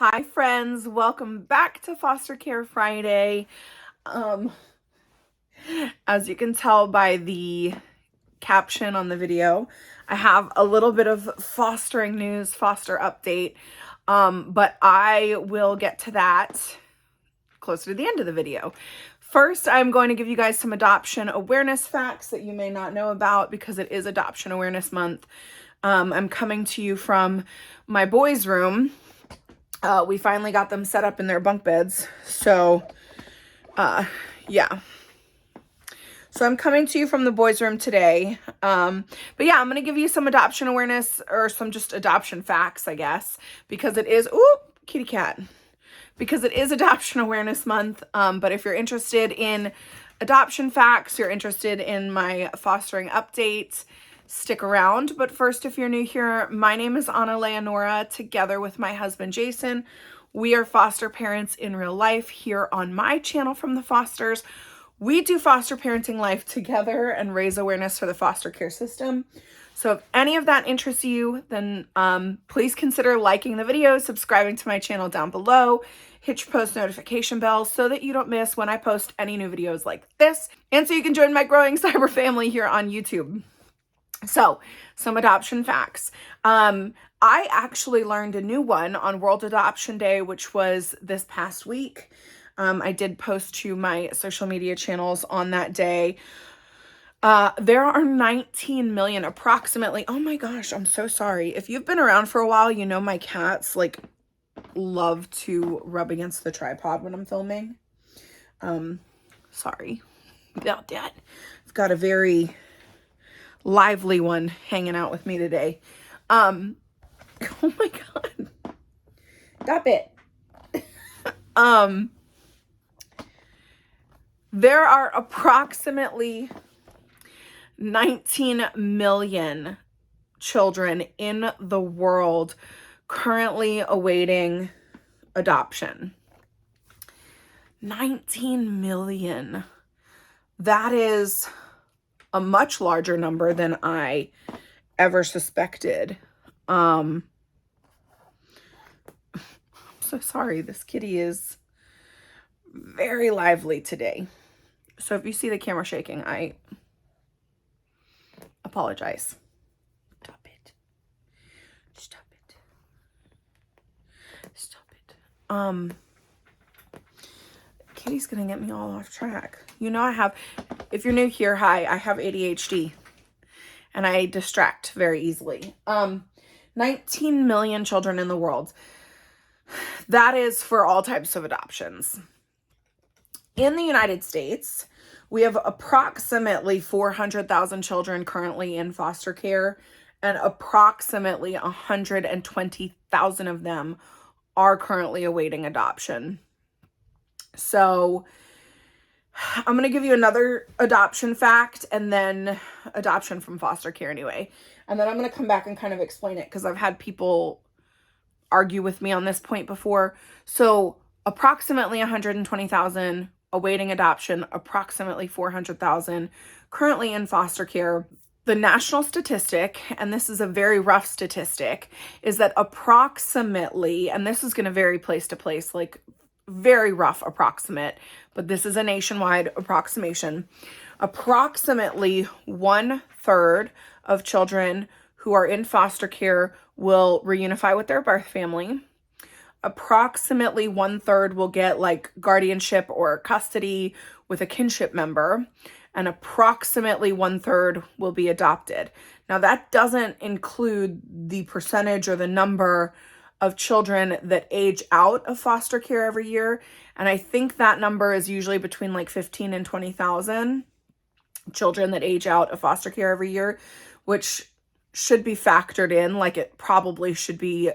Hi friends, welcome back to Foster Care Friday. As you can tell by the caption on the video, I have a little bit of fostering news, foster update, but I will get to that closer to the end of the video. First, I'm going to give you guys some adoption awareness facts that you may not know about because it is Adoption Awareness Month. I'm coming to you from my boys' room. We finally got them set up in their bunk beds. So, yeah. So I'm coming to you from the boys' room today. But yeah, I'm going to give you some adoption awareness or some just adoption facts, I guess, because it is, ooh, kitty cat, because it is Adoption Awareness Month. But if you're interested in adoption facts, you're interested in my fostering update, stick around. But first, if you're new here, my name is Anna Leonora. Together with my husband, Jason, we are foster parents in real life here on my channel from the Fosters. We do foster parenting life together and raise awareness for the foster care system. So if any of that interests you, then please consider liking the video, subscribing to my channel down below, hit your post notification bell so that you don't miss when I post any new videos like this, and so you can join my growing cyber family here on YouTube. So, some adoption facts. I actually learned a new one on World Adoption Day, which was this past week. I did post to my social media channels on that day. There are 19 million approximately. Oh my gosh, I'm so sorry. If you've been around for a while, you know my cats like love to rub against the tripod when I'm filming. Sorry about that. I've got a very lively one hanging out with me today. Oh my God. Stop it. There are approximately 19 million children in the world currently awaiting adoption. 19 million. That is a much larger number than I ever suspected. I'm so sorry. This kitty is very lively today. So if you see the camera shaking, I apologize. Stop it. Stop it. Stop it. Kitty's gonna get me all off track. You know, if you're new here, hi, I have ADHD and I distract very easily. 19 million children in the world. That is for all types of adoptions. In the United States, we have approximately 400,000 children currently in foster care, and approximately 120,000 of them are currently awaiting adoption. So I'm going to give you another adoption fact, and then adoption from foster care anyway. And then I'm going to come back and kind of explain it because I've had people argue with me on this point before. So approximately 120,000 awaiting adoption, approximately 400,000 currently in foster care. The national statistic, and this is a very rough statistic, is that approximately, and this is going to vary place to place, like very rough approximate, but this is a nationwide approximation. Approximately 1/3 of children who are in foster care will reunify with their birth family. Approximately 1/3 will get like guardianship or custody with a kinship member, and approximately 1/3 will be adopted. Now, that doesn't include the percentage or the number of children that age out of foster care every year. And I think that number is usually between like 15 and 20,000 children that age out of foster care every year, which should be factored in. Like it probably should be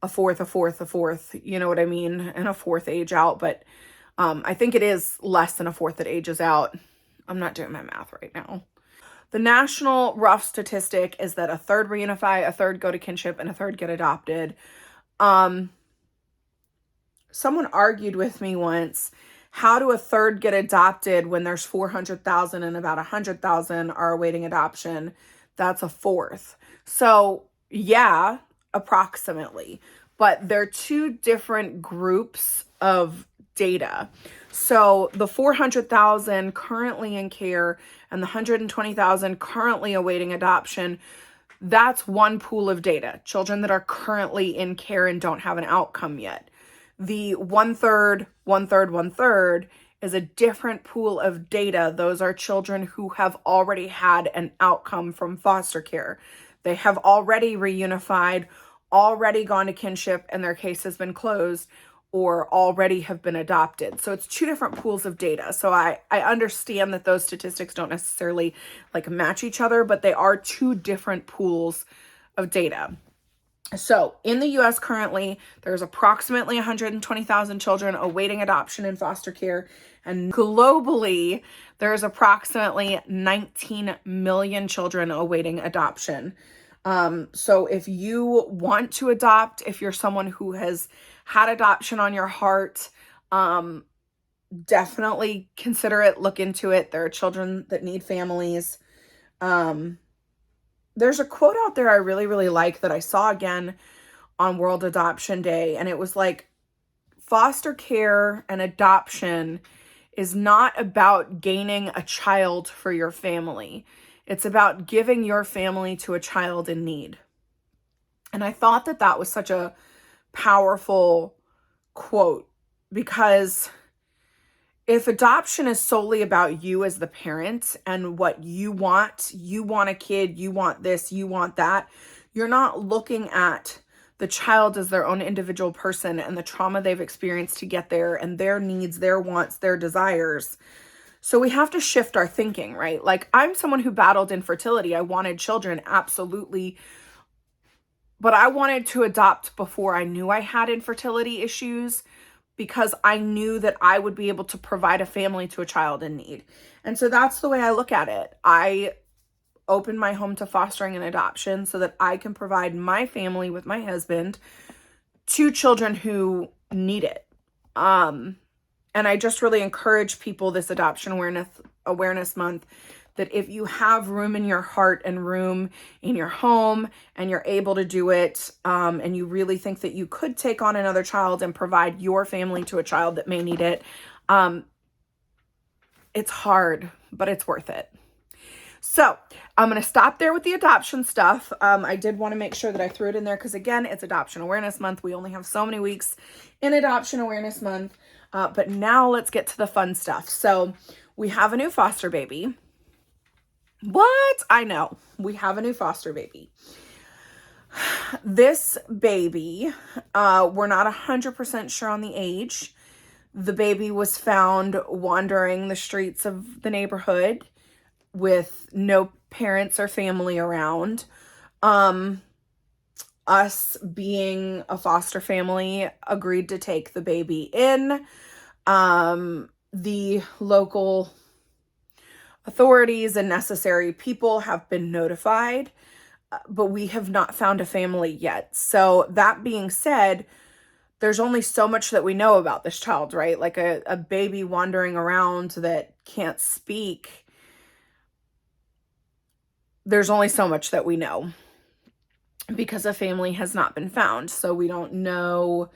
a fourth, you know what I mean? And a fourth age out. But I think it is less than a fourth that ages out. I'm not doing my math right now. The national rough statistic is that 1/3 reunify, 1/3 go to kinship, and 1/3 get adopted. Someone argued with me once, how do 1/3 get adopted when there's 400,000 and about 100,000 are awaiting adoption? That's a fourth. So yeah, approximately. but they're two different groups of data. So the 400,000 currently in care and the 120,000 currently awaiting adoption, that's one pool of data, children that are currently in care and don't have an outcome yet. The 1/3, 1/3, 1/3 is a different pool of data. Those are children who have already had an outcome from foster care. They have already reunified, already gone to kinship, and their case has been closed, or already have been adopted. So it's two different pools of data. So I understand that those statistics don't necessarily like match each other, but they are two different pools of data. So in the US currently, there's approximately 120,000 children awaiting adoption in foster care. And globally, there's approximately 19 million children awaiting adoption. So if you want to adopt, if you're someone who has had adoption on your heart, definitely consider it, look into it. There are children that need families. There's a quote out there I really, really like that I saw again on World Adoption Day. And it was like, foster care and adoption is not about gaining a child for your family. It's about giving your family to a child in need. And I thought that that was such a powerful quote, because if adoption is solely about you as the parent and what you want a kid, you want this, you want that, you're not looking at the child as their own individual person and the trauma they've experienced to get there and their needs, their wants, their desires. So we have to shift our thinking, right? Like, I'm someone who battled infertility. I wanted children, absolutely. But I wanted to adopt before I knew I had infertility issues, because I knew that I would be able to provide a family to a child in need. And so that's the way I look at it. I opened my home to fostering and adoption so that I can provide my family with my husband to children who need it. And I just really encourage people this Adoption Awareness Month, that if you have room in your heart and room in your home and you're able to do it, and you really think that you could take on another child and provide your family to a child that may need it, it's hard, but it's worth it. So I'm going to stop there with the adoption stuff. I did want to make sure that I threw it in there because, again, it's Adoption Awareness Month. We only have so many weeks in Adoption Awareness Month. But now let's get to the fun stuff. So we have a new foster baby. What? I know. We have a new foster baby. This baby, we're not 100% sure on the age. The baby was found wandering the streets of the neighborhood with no parents or family around. Us being a foster family agreed to take the baby in. The local authorities and necessary people have been notified, but we have not found a family yet. So that being said, there's only so much that we know about this child, right? Like a baby wandering around that can't speak. There's only so much that we know because a family has not been found. So we don't know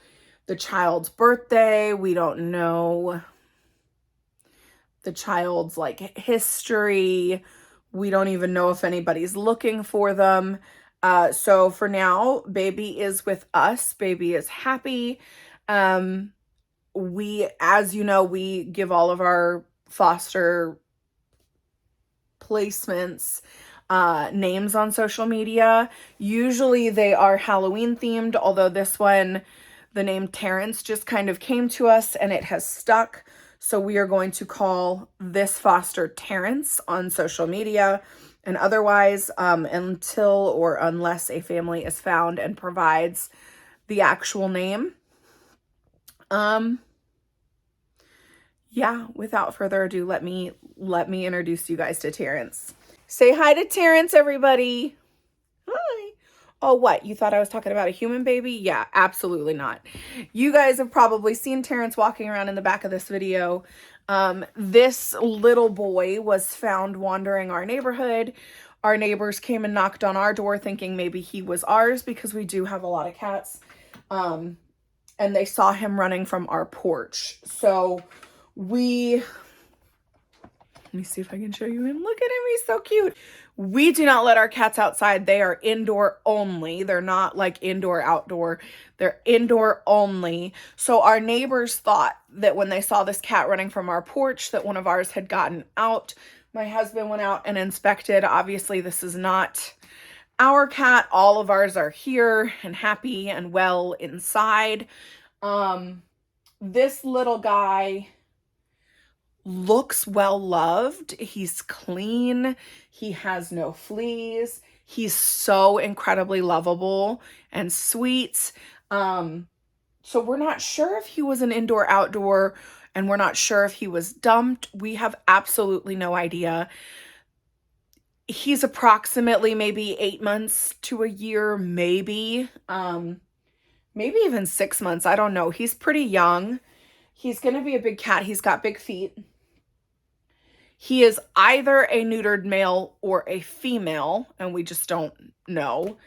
the child's birthday. We don't know the child's like history. We don't even know if anybody's looking for them. So for now, baby is with us. Baby is happy. We, as you know, we give all of our foster placements names on social media. Usually they are Halloween themed, although this one, the name Terrence just kind of came to us and it has stuck. So we are going to call this foster Terrence on social media, and otherwise, until or unless a family is found and provides the actual name. Yeah, without further ado, let me introduce you guys to Terrence. Say hi to Terrence, everybody. Hi. Oh, what? You thought I was talking about a human baby? Yeah, absolutely not. You guys have probably seen Terrence walking around in the back of this video. This little boy was found wandering our neighborhood. Our neighbors came and knocked on our door thinking maybe he was ours because we do have a lot of cats And they saw him running from our porch. So let me see if I can show you him. Look at him. He's so cute. We do not let our cats outside. They are indoor only. They're not like indoor, outdoor. They're indoor only. So our neighbors thought that when they saw this cat running from our porch, that one of ours had gotten out. My husband went out and inspected. Obviously, this is not our cat. All of ours are here and happy and well inside. This little guy looks well loved. He's clean. He has no fleas. He's so incredibly lovable and sweet. So we're not sure if he was an indoor outdoor, and we're not sure if he was dumped. We have absolutely no idea. He's approximately maybe 8 months to a year, maybe even 6 months. I don't know. He's pretty young. He's going to be a big cat. He's got big feet. He is either a neutered male or a female, and we just don't know.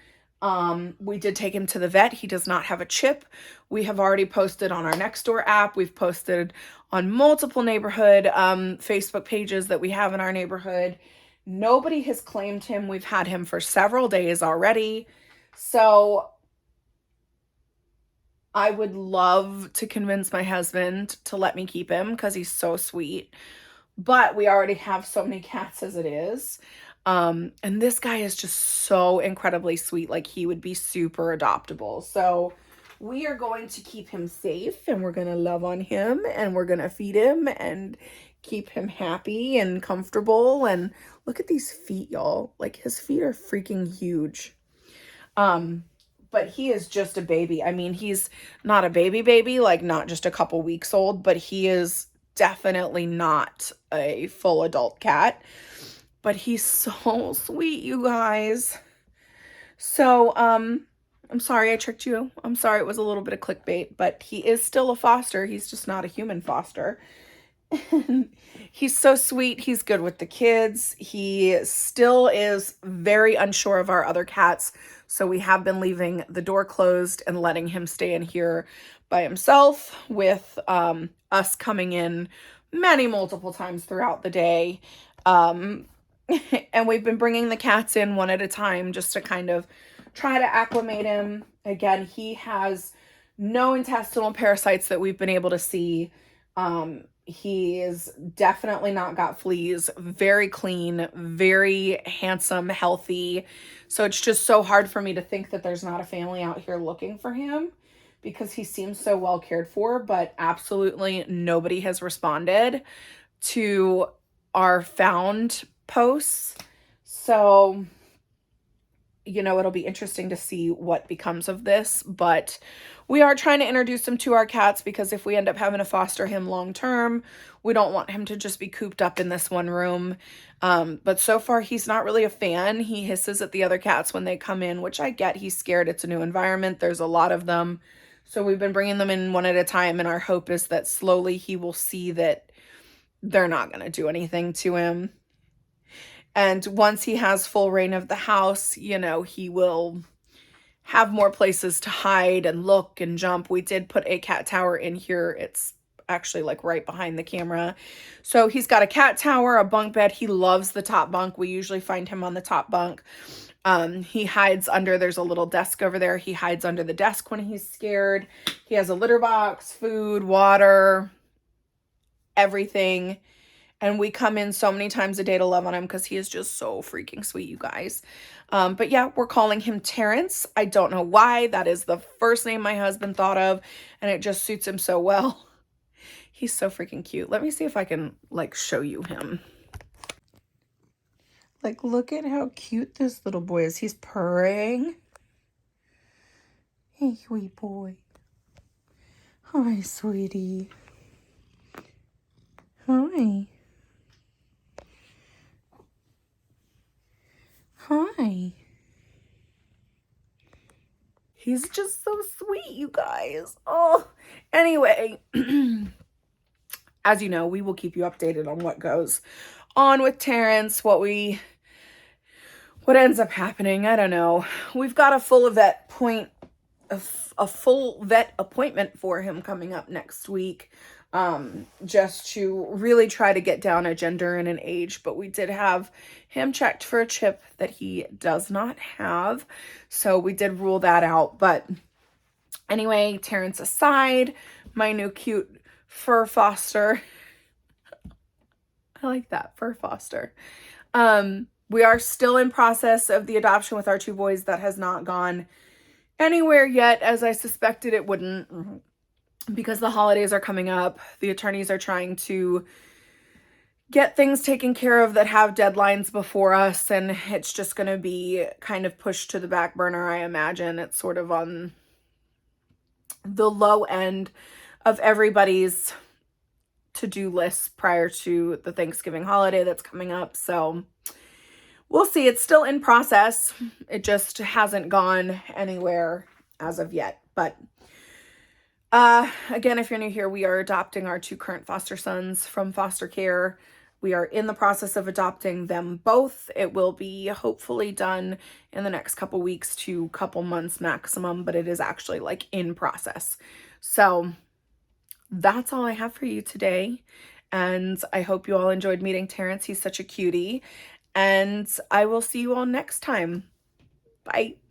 We did take him to the vet. He does not have a chip. We have already posted on our Nextdoor app. We've posted on multiple neighborhood Facebook pages that we have in our neighborhood. Nobody has claimed him. We've had him for several days already. So I would love to convince my husband to let me keep him because he's so sweet. But we already have so many cats as it is. And this guy is just so incredibly sweet. Like, he would be super adoptable. So we are going to keep him safe, and we're going to love on him, and we're going to feed him and keep him happy and comfortable. And look at these feet, y'all. Like, his feet are freaking huge. But he is just a baby. I mean, he's not a baby, like not just a couple weeks old, but he is definitely not a full adult cat. But he's so sweet, you guys. So, I'm sorry I tricked you. I'm sorry it was a little bit of clickbait, but he is still a foster. He's just not a human foster. He's so sweet. He's good with the kids. He still is very unsure of our other cats. So we have been leaving the door closed and letting him stay in here by himself, with us coming in multiple times throughout the day. And we've been bringing the cats in one at a time just to kind of try to acclimate him. Again, he has no intestinal parasites that we've been able to see. He's definitely not got fleas. Very clean, very handsome, healthy. So it's just so hard for me to think that there's not a family out here looking for him, because he seems so well cared for. But absolutely nobody has responded to our found posts. So, it'll be interesting to see what becomes of this. But we are trying to introduce him to our cats, because if we end up having to foster him long term, we don't want him to just be cooped up in this one room. But so far, he's not really a fan. He hisses at the other cats when they come in, which I get. He's scared. It's a new environment. There's a lot of them. So we've been bringing them in one at a time, and our hope is that slowly he will see that they're not going to do anything to him. And once he has full reign of the house, he will have more places to hide and look and jump. We did put a cat tower in here. It's actually like right behind the camera. So he's got a cat tower, a bunk bed. He loves the top bunk. We usually find him on the top bunk. He hides under, there's a little desk over there. He hides under the desk when he's scared. He has a litter box, food, water, everything. And we come in so many times a day to love on him because he is just so freaking sweet, you guys. But yeah, we're calling him Terrence. I don't know why. That is the first name my husband thought of, and it just suits him so well. He's so freaking cute. Let me see if I can, show you him. Look at how cute this little boy is. He's purring. Hey, sweet boy. Hi, sweetie. Hi. Hi. He's just so sweet, you guys. Oh, anyway, as you know, we will keep you updated on what goes on with Terrence, what ends up happening. I don't know. We've got a full vet point a full vet appointment for him coming up next week, just to really try to get down a gender and an age. But we did have him checked for a chip that he does not have, so we did rule that out. But anyway, Terrence aside, my new cute fur foster, I like that, fur foster. We are still in process of the adoption with our two boys. That has not gone anywhere yet, as I suspected it wouldn't, because the holidays are coming up. The attorneys are trying to get things taken care of that have deadlines before us, and it's just going to be kind of pushed to the back burner, I imagine. It's sort of on the low end of everybody's to-do list prior to the Thanksgiving holiday that's coming up. So we'll see. It's still in process. It just hasn't gone anywhere as of yet. But again, if you're new here, we are adopting our two current foster sons from foster care. We are in the process of adopting them both. It will be hopefully done in the next couple weeks to couple months maximum, but it is actually like in process. So that's all I have for you today. And I hope you all enjoyed meeting Terrence. He's such a cutie. And I will see you all next time. Bye.